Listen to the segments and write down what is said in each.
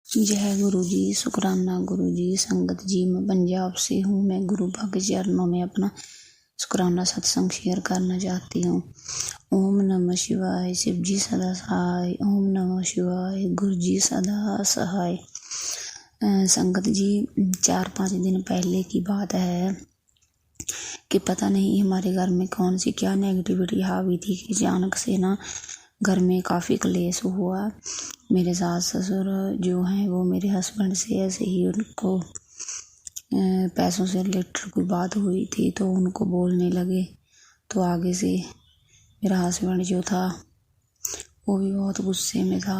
जय गुरु जी, शुक्राना गुरु जी। संगत जी, मैं पंजाब से हूँ। मैं गुरु बा के चरणों में अपना शुक्राना सत्संग शेयर करना चाहती हूँ। ओम नमः शिवाय। शिव जी सदा सहाय। ओम नमः शिवाय। गुरु जी सदा सहाय। संगत जी, 4-5 दिन पहले की बात है कि पता नहीं हमारे घर में कौन सी क्या नेगेटिविटी हावी थी कि अचानक से ना घर में काफ़ी क्लेश हुआ। मेरे सास ससुर जो हैं वो मेरे हस्बैंड से ऐसे ही उनको पैसों से रिलेटेड कोई बात हुई थी तो उनको बोलने लगे। तो आगे से मेरा हस्बैंड जो था वो भी बहुत गुस्से में था।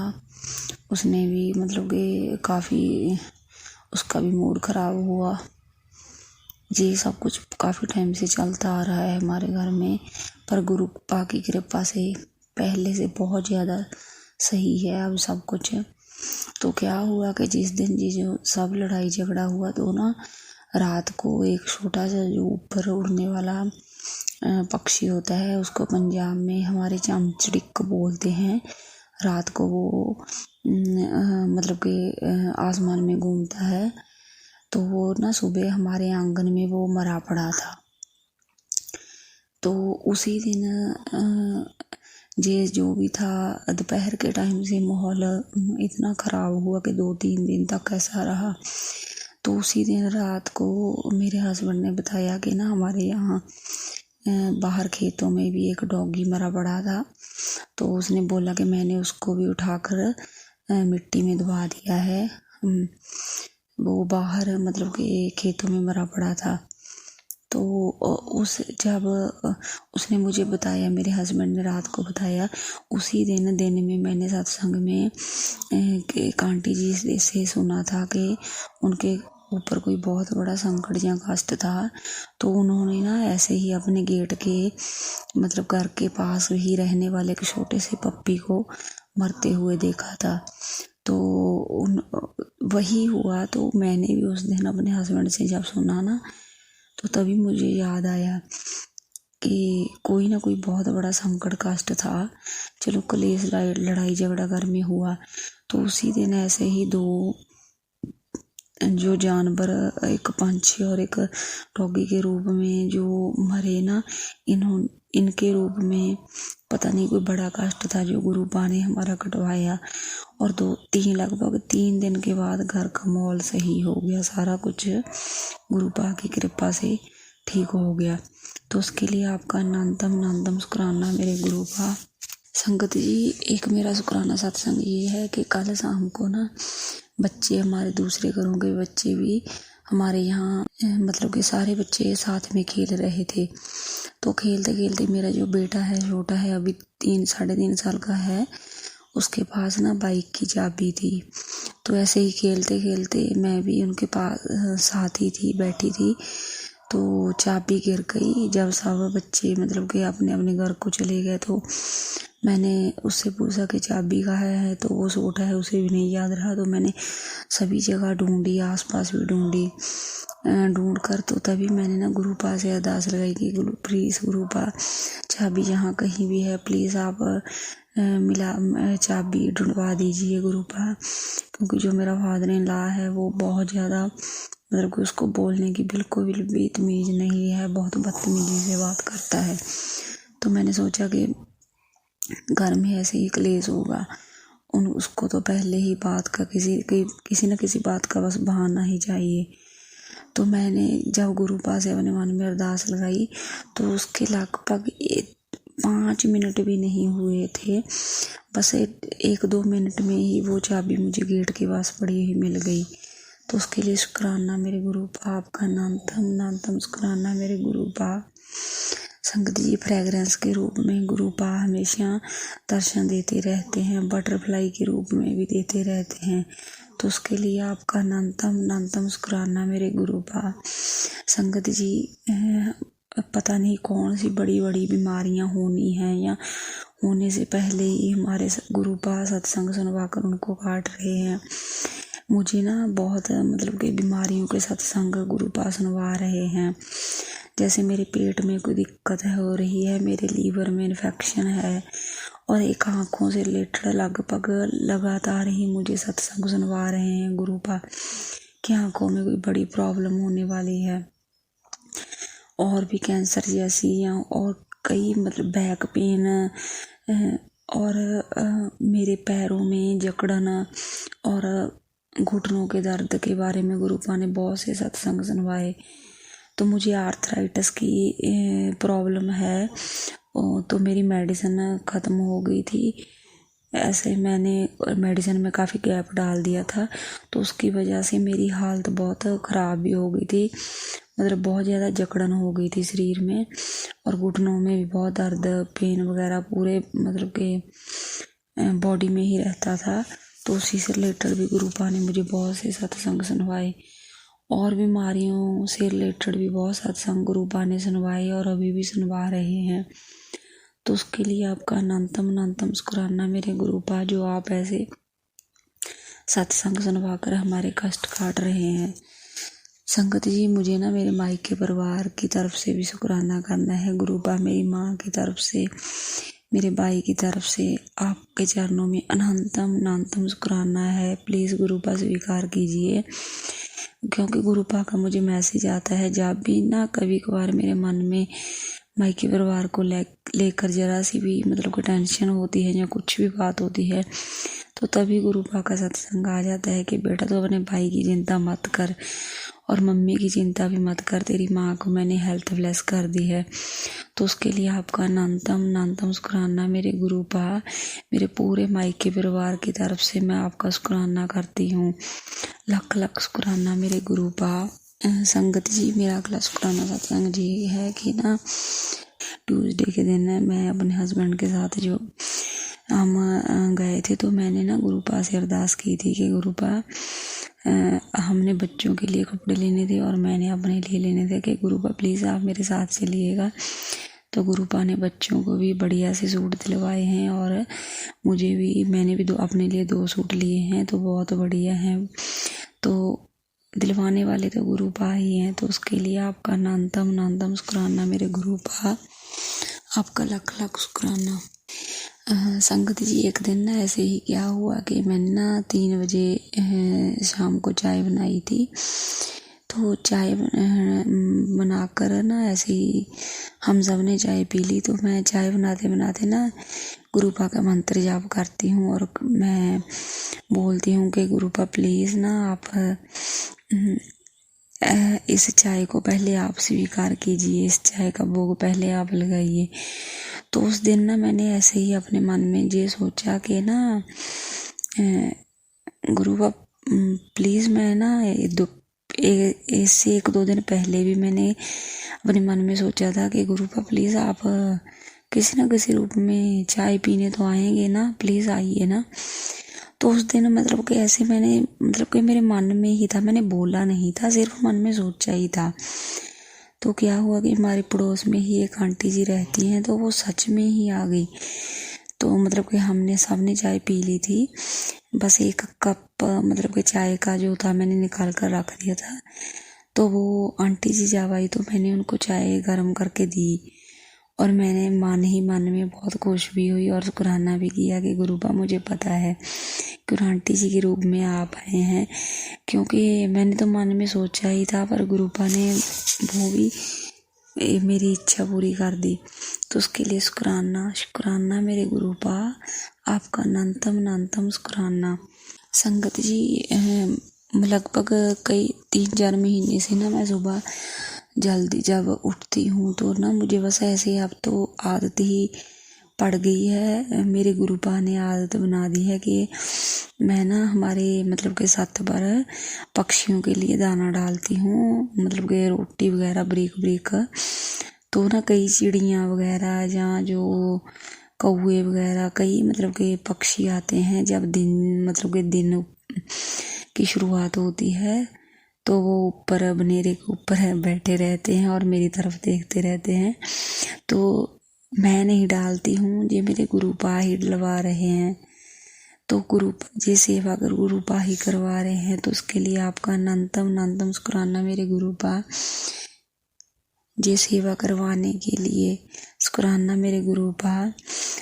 उसने भी मतलब कि काफ़ी उसका भी मूड ख़राब हुआ। ये सब कुछ काफ़ी टाइम से चलता आ रहा है हमारे घर में, पर गुरु पा की कृपा से पहले से बहुत ज़्यादा सही है अब सब कुछ। तो क्या हुआ कि जिस दिन जी जो सब लड़ाई झगड़ा हुआ तो ना रात को एक छोटा सा जो ऊपर उड़ने वाला पक्षी होता है उसको पंजाब में हमारे चमचड़िक बोलते हैं। रात को वो मतलब कि आसमान में घूमता है। तो वो ना सुबह हमारे आंगन में वो मरा पड़ा था। तो उसी दिन ये जो भी था दोपहर के टाइम से माहौल इतना ख़राब हुआ कि 2-3 दिन तक ऐसा रहा। तो उसी दिन रात को मेरे हस्बैंड ने बताया कि ना हमारे यहाँ बाहर खेतों में भी एक डॉगी मरा पड़ा था। तो उसने बोला कि मैंने उसको भी उठाकर मिट्टी में दबा दिया है। वो बाहर मतलब कि खेतों में मरा पड़ा था। तो जब उसने मुझे बताया, मेरे हस्बैंड ने रात को बताया, उसी दिन में मैंने सत्संग में एक आंटी जी से सुना था कि उनके ऊपर कोई बहुत बड़ा संकट या कष्ट था। तो उन्होंने ना ऐसे ही अपने गेट के मतलब घर के पास ही रहने वाले एक छोटे से पप्पी को मरते हुए देखा था। तो वही हुआ। तो मैंने भी उस दिन अपने हस्बैंड से जब सुना ना तो तभी मुझे याद आया कि कोई ना कोई बहुत बड़ा संकट कष्ट था। चलो कलेश लड़ाई झगड़ा घर में हुआ। तो उसी दिन ऐसे ही 2 जो जानवर, एक पंछी और एक डॉगी के रूप में जो मरे ना, इनके रूप में पता नहीं कोई बड़ा कष्ट था जो गुरु पा ने हमारा कटवाया। और लगभग 3 दिन के बाद घर का माहौल सही हो गया। सारा कुछ गुरु पा की कृपा से ठीक हो गया। तो उसके लिए आपका नानतम शुक्राना मेरे गुरु पा। संगत जी, एक मेरा शुक्राना सत्संग ये है कि कल शाम को ना बच्चे, हमारे दूसरे घरों के बच्चे भी हमारे यहाँ मतलब कि सारे बच्चे साथ में खेल रहे थे। तो खेलते खेलते मेरा जो बेटा है, छोटा है, अभी 3-3.5 साल का है, उसके पास ना बाइक की चाबी थी। तो ऐसे ही खेलते खेलते मैं भी उनके पास साथ ही थी, बैठी थी। तो चाबी गिर गई। जब सब बच्चे मतलब कि अपने अपने घर को चले गए तो मैंने उससे पूछा कि चाबी कहाँ है। तो वो छोटा है, उसे भी नहीं याद रहा। तो मैंने सभी जगह ढूंढी, आसपास भी ढूंढी। ढूंढ कर तो तभी मैंने ना गुरु पा से अरदास लगाई कि प्लीज़ गुरु पा, चाबी जहाँ कहीं भी है प्लीज़ आप चाबी ढूंढवा दीजिए गुरु पा। क्योंकि जो मेरा फादर इन लॉ है वो बहुत ज़्यादा मतलब कि उसको बोलने की बिल्कुल भी तमीज़ नहीं है, बहुत बदतमीजी से बात करता है। तो मैंने सोचा कि घर में ऐसे ही क्लेश होगा, उसको तो पहले ही बात का किसी न किसी बात का बस बहाना ही चाहिए। तो मैंने जब गुरु पा से अपने मन में अरदास लगाई तो उसके लगभग 5 मिनट भी नहीं हुए थे, बस 1-2 मिनट में ही वो चाबी मुझे गेट के पास पड़ी हुई मिल गई। तो उसके लिए शुक्राना मेरे गुरु पा। आपका नानतम शुक्राना मेरे गुरु पा। संगत जी, फ्रेगरेंस के रूप में गुरु पा हमेशा दर्शन देते रहते हैं, बटरफ्लाई के रूप में भी देते रहते हैं। तो उसके लिए आपका नानतम शुक्राना मेरे गुरु पा। संगत जी, पता नहीं कौन सी बड़ी बड़ी बीमारियां होनी हैं या होने से पहले ही हमारे गुरु पा सत्संग सुनवा कर उनको काट रहे हैं। मुझे ना बहुत मतलब कि बीमारियों के सत्संग गुरु पा सुनवा रहे हैं। जैसे मेरे पेट में कोई दिक्कत हो रही है, मेरे लीवर में इन्फेक्शन है और एक आँखों से रिलेटेड लगभग लगातार ही मुझे सत्संग सुनवा रहे हैं गुरुपा कि आँखों में कोई बड़ी प्रॉब्लम होने वाली है, और भी कैंसर जैसी या और कई मतलब बैक पेन और मेरे पैरों में जकड़न और घुटनों के दर्द के बारे में गुरुपा ने बहुत से सत्संग सुनवाए। तो मुझे आर्थराइटिस की प्रॉब्लम है, तो मेरी मेडिसिन ख़त्म हो गई थी। ऐसे मैंने मेडिसिन में काफ़ी गैप डाल दिया था, तो उसकी वजह से मेरी हालत बहुत ख़राब भी हो गई थी, मतलब बहुत ज़्यादा जकड़न हो गई थी शरीर में, और घुटनों में भी बहुत दर्द पेन वगैरह पूरे मतलब के बॉडी में ही रहता था। तो उसी से रिलेटेड भी गुरुपा ने मुझे बहुत से सत्संग सुनवाए, और बीमारियों से रिलेटेड भी बहुत सत्संग गुरुपा ने सुनवाए और अभी भी सुनवा रहे हैं। तो उसके लिए आपका अनंतम शुक्राना मेरे गुरुपा, जो आप ऐसे सत्संग सुनवा कर हमारे कष्ट काट रहे हैं। संगत जी, मुझे ना मेरे मायके परिवार की तरफ से भी शुक्राना करना है गुरुपा, मेरी माँ की तरफ से, मेरे भाई की तरफ से आपके चरणों में अनंतम शुक्राना है। प्लीज़ गुरुपा स्वीकार कीजिए, क्योंकि गुरुपा का मुझे मैसेज आता है जब भी ना कभी कभार मेरे मन में मायके परिवार को लेकर जरा सी भी मतलब कोई टेंशन होती है या कुछ भी बात होती है, तो तभी गुरुपा का सत्संग आ जाता है कि बेटा तो अपने भाई की चिंता मत कर और मम्मी की चिंता भी मत कर, तेरी माँ को मैंने हेल्थ ब्लेस कर दी है। तो उसके लिए आपका अनंतम शुक्राना मेरे गुरुपा, मेरे पूरे मायके परिवार की तरफ से मैं आपका शुक्राना करती हूँ। लख शुक्राना मेरे गुरुपा। संगत जी, मेरा अगला शुक्राना सत्संग जी है कि ना ट्यूसडे के दिन मैं अपने हस्बैंड के साथ जो हम गए थे, तो मैंने ना गुरुपा से अरदास की थी कि गुरुपा हमने बच्चों के लिए कपड़े लेने थे और मैंने अपने लिए लेने थे कि गुरुपा प्लीज़ आप मेरे साथ चलिएगा। तो गुरुपा ने बच्चों को भी बढ़िया से सूट दिलवाए हैं और मुझे भी, मैंने भी अपने लिए 2 सूट लिए हैं, तो बहुत बढ़िया हैं। तो दिलवाने वाले तो गुरुपा ही हैं, तो उसके लिए आपका अनंतम शुक्राना मेरे गुरुपा, आपका लख शुक्राना। संगत जी, एक दिन ना ऐसे ही क्या हुआ कि मैंने ना 3 बजे शाम को चाय बनाई थी, तो चाय बनाकर ना ऐसे ही हम सब ने चाय पी ली। तो मैं चाय बनाते बनाते ना गुरुपा का मंत्र जाप करती हूँ और मैं बोलती हूँ कि गुरुपा प्लीज़ ना आप इस चाय को पहले आप स्वीकार कीजिए, इस चाय का भोग पहले आप लगाइए। तो उस दिन ना मैंने ऐसे ही अपने मन में ये सोचा कि ना गुरुपा प्लीज़, मैं ना इससे 1-2 दिन पहले भी मैंने अपने मन में सोचा था कि गुरुपा प्लीज़ आप किसी न किसी रूप में चाय पीने तो आएंगे ना, प्लीज़ आइए ना। तो उस दिन मतलब कि ऐसे मैंने मतलब कि मेरे मन में ही था, मैंने बोला नहीं था, सिर्फ मन में सोचा ही था। तो क्या हुआ कि हमारे पड़ोस में ही एक आंटी जी रहती हैं, तो वो सच में ही आ गई। तो मतलब कि हमने सबने चाय पी ली थी, बस 1 कप मतलब कि चाय का जो था मैंने निकाल कर रख दिया था। तो वो आंटी जी जब आई तो मैंने उनको चाय गर्म करके दी और मैंने मन ही मन में बहुत खुश भी हुई और शुक्राना भी किया कि गुरुपा मुझे पता है कि आंटी जी के रूप में आप आए हैं, क्योंकि मैंने तो मन में सोचा ही था, पर गुरुपा ने वो भी मेरी इच्छा पूरी कर दी। तो उसके लिए शुक्राना मेरे गुरुपा, आपका अनंतम शुक्राना। संगत जी, लगभग कई 3-4 महीने से ना मैं सुबह जल्दी जब उठती हूँ तो ना मुझे बस ऐसे अब तो आदत ही पड़ गई है। मेरे गुरुपा ने आदत बना दी है कि मैं ना हमारे मतलब के छत पर पक्षियों के लिए दाना डालती हूँ, मतलब कि रोटी वगैरह ब्रेक। तो ना कई चिड़ियाँ वगैरह या जो कौवे वगैरह कई मतलब के पक्षी आते हैं जब दिन मतलब के दिन की शुरुआत होती है, तो वो ऊपर बनेरे के ऊपर बैठे रहते हैं और मेरी तरफ देखते रहते हैं। तो मैं नहीं डालती हूँ, ये मेरे गुरुपा ही डलवा रहे हैं। तो गुरुपा जी सेवा कर गुरुपा ही करवा रहे हैं, तो उसके लिए आपका अनंतम शुक्राना मेरे गुरुपा। ये सेवा करवाने के लिए शुक्राना मेरे गुरुपा।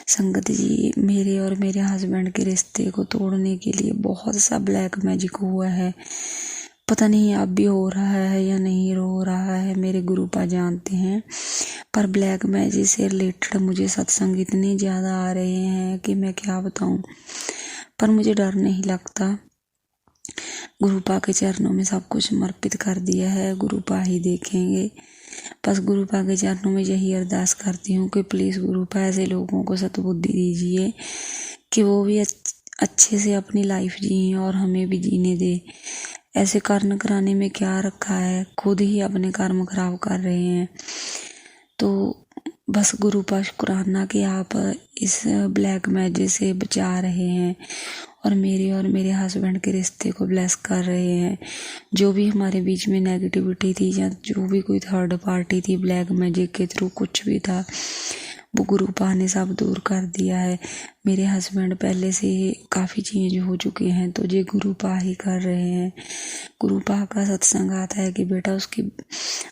संगत जी, मेरे और मेरे हस्बैंड के रिश्ते को तोड़ने के लिए बहुत सा ब्लैक मैजिक हुआ है। पता नहीं अब भी हो रहा है या नहीं हो रहा है, मेरे गुरुपा जानते हैं। पर ब्लैक मैजिक से रिलेटेड मुझे सत्संग इतने ज़्यादा आ रहे हैं कि मैं क्या बताऊं। पर मुझे डर नहीं लगता। गुरुपा के चरणों में सब कुछ समर्पित कर दिया है, गुरुपा ही देखेंगे। बस गुरुपा के चरणों में यही अरदास करती हूँ कि प्लीज़ गुरुपा ऐसे लोगों को सद्बुद्धि दीजिए कि वो भी अच्छे से अपनी लाइफ जिए और हमें भी जीने दे। ऐसे कर्म कराने में क्या रखा है, खुद ही अपने कर्म खराब कर रहे हैं। तो बस गुरुपा शुक्राना कि आप इस ब्लैक मैजिक से बचा रहे हैं और मेरे हस्बैंड के रिश्ते को ब्लेस कर रहे हैं। जो भी हमारे बीच में नेगेटिविटी थी या जो भी कोई थर्ड पार्टी थी ब्लैक मैजिक के थ्रू कुछ भी था, वो गुरुपा ने सब दूर कर दिया है। मेरे हस्बैंड पहले से काफ़ी चेंज हो चुके हैं, तो ये गुरुपा ही कर रहे हैं। गुरुपा का सत्संग आता है कि बेटा उसकी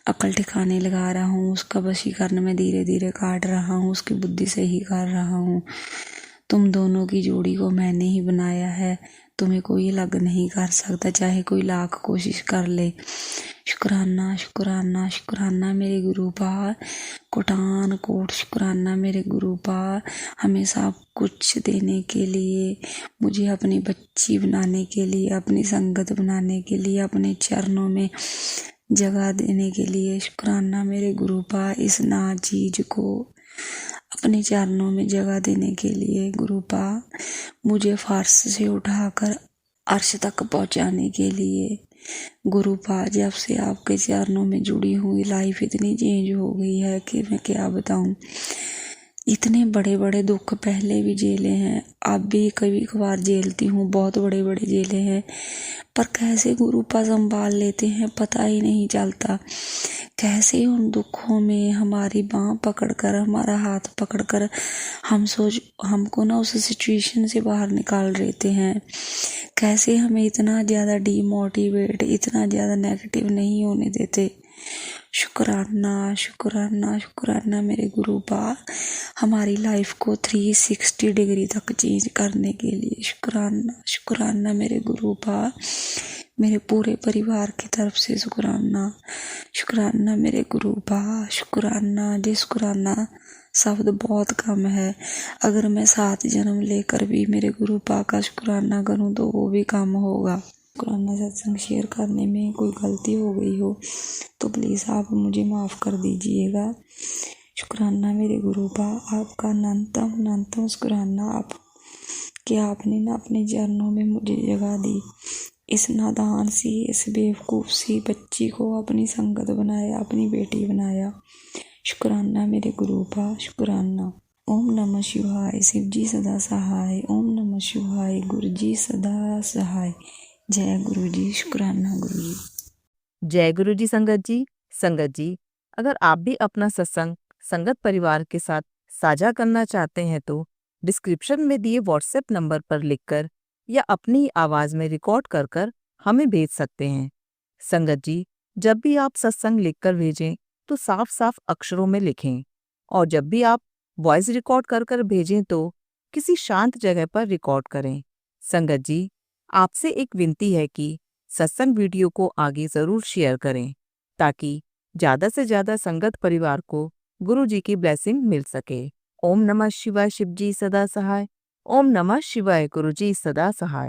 अकल ठिकाने लगा रहा हूँ, उसका वशीकरण में धीरे धीरे काट रहा हूँ, उसकी बुद्धि से ही कर रहा हूँ। तुम दोनों की जोड़ी को मैंने ही बनाया है, तुम्हें कोई अलग नहीं कर सकता, चाहे कोई लाख कोशिश कर ले। शुक्राना शुक्राना शुक्राना मेरे गुरुपा, कोटान कोट शुक्राना मेरे गुरुपा, हमें सब कुछ देने के लिए, मुझे अपनी बच्ची बनाने के लिए, अपनी संगत बनाने के लिए, अपने चरणों में जगह देने के लिए। शुक्राना मेरे गुरुपा, इस ना चीज को अपने चरणों में जगह देने के लिए। गुरुपा, मुझे फर्श से उठाकर अर्श तक पहुंचाने के लिए। गुरुपा, जब से आपके चरणों में जुड़ी हुई लाइफ इतनी चेंज हो गई है कि मैं क्या बताऊं। इतने बड़े बड़े दुख पहले भी झेले हैं, अब भी कभी कभार झेलती हूँ, बहुत बड़े बड़े झेले हैं। पर कैसे गुरुपा संभाल लेते हैं पता ही नहीं चलता। कैसे उन दुखों में हमारी बाँह पकड़कर, हमारा हाथ पकड़कर हमको ना उस सिचुएशन से बाहर निकाल देते हैं। कैसे हमें इतना ज़्यादा डीमोटिवेट, इतना ज़्यादा नेगेटिव नहीं होने देते। शुक्राना शुक्राना शुक्राना मेरे गुरुपा, हमारी लाइफ को 360 डिग्री तक चेंज करने के लिए। शुक्राना शुक्राना मेरे गुरुपा, मेरे पूरे परिवार की तरफ से शुक्राना। शुक्राना मेरे गुरुपा, शुक्राना। जी शुक्राना शब्द बहुत कम है। अगर मैं 7 जन्म लेकर भी मेरे गुरुपा का शुक्राना करूं तो वो भी कम होगा। शुक्राना सत्संग शेयर करने में कोई गलती हो गई हो तो प्लीज़ आप मुझे माफ़ कर दीजिएगा। शुक्राना मेरे गुरुपा, आपका अनंतम शुक्राना आप कि आपने ना अपने चरणों में मुझे जगह दी। इस नादान सी, इस बेवकूफ़ सी बच्ची को अपनी संगत बनाया, अपनी बेटी बनाया। शुक्राना मेरे गुरुपा, शुक्राना। ओम नमः शिवाय, शिव जी सदा सहाय। ओम नमः शिवाय, गुरु जी सदा सहाय। जय गुरु जी। शुक्राना गुरु जी। जय गुरु जी। संगत जी, अगर आप भी अपना सत्संग संगत परिवार के साथ साझा करना चाहते हैं तो डिस्क्रिप्शन में दिए व्हाट्सएप नंबर पर लिखकर या अपनी आवाज़ में रिकॉर्ड कर कर हमें भेज सकते हैं। संगत जी, जब भी आप सत्संग लिखकर भेजें तो साफ साफ अक्षरों में लिखें, और जब भी आप वॉइस रिकॉर्ड कर कर भेजें तो किसी शांत जगह पर रिकॉर्ड करें। संगत जी, आपसे एक विनती है कि सत्संग वीडियो को आगे ज़रूर शेयर करें ताकि ज़्यादा से ज़्यादा संगत परिवार को गुरु जी की ब्लेसिंग मिल सके। ओम नमः शिवाय, शिव जी सदा सहाय। ओम नमः शिवाय, गुरु जी सदा सहाय।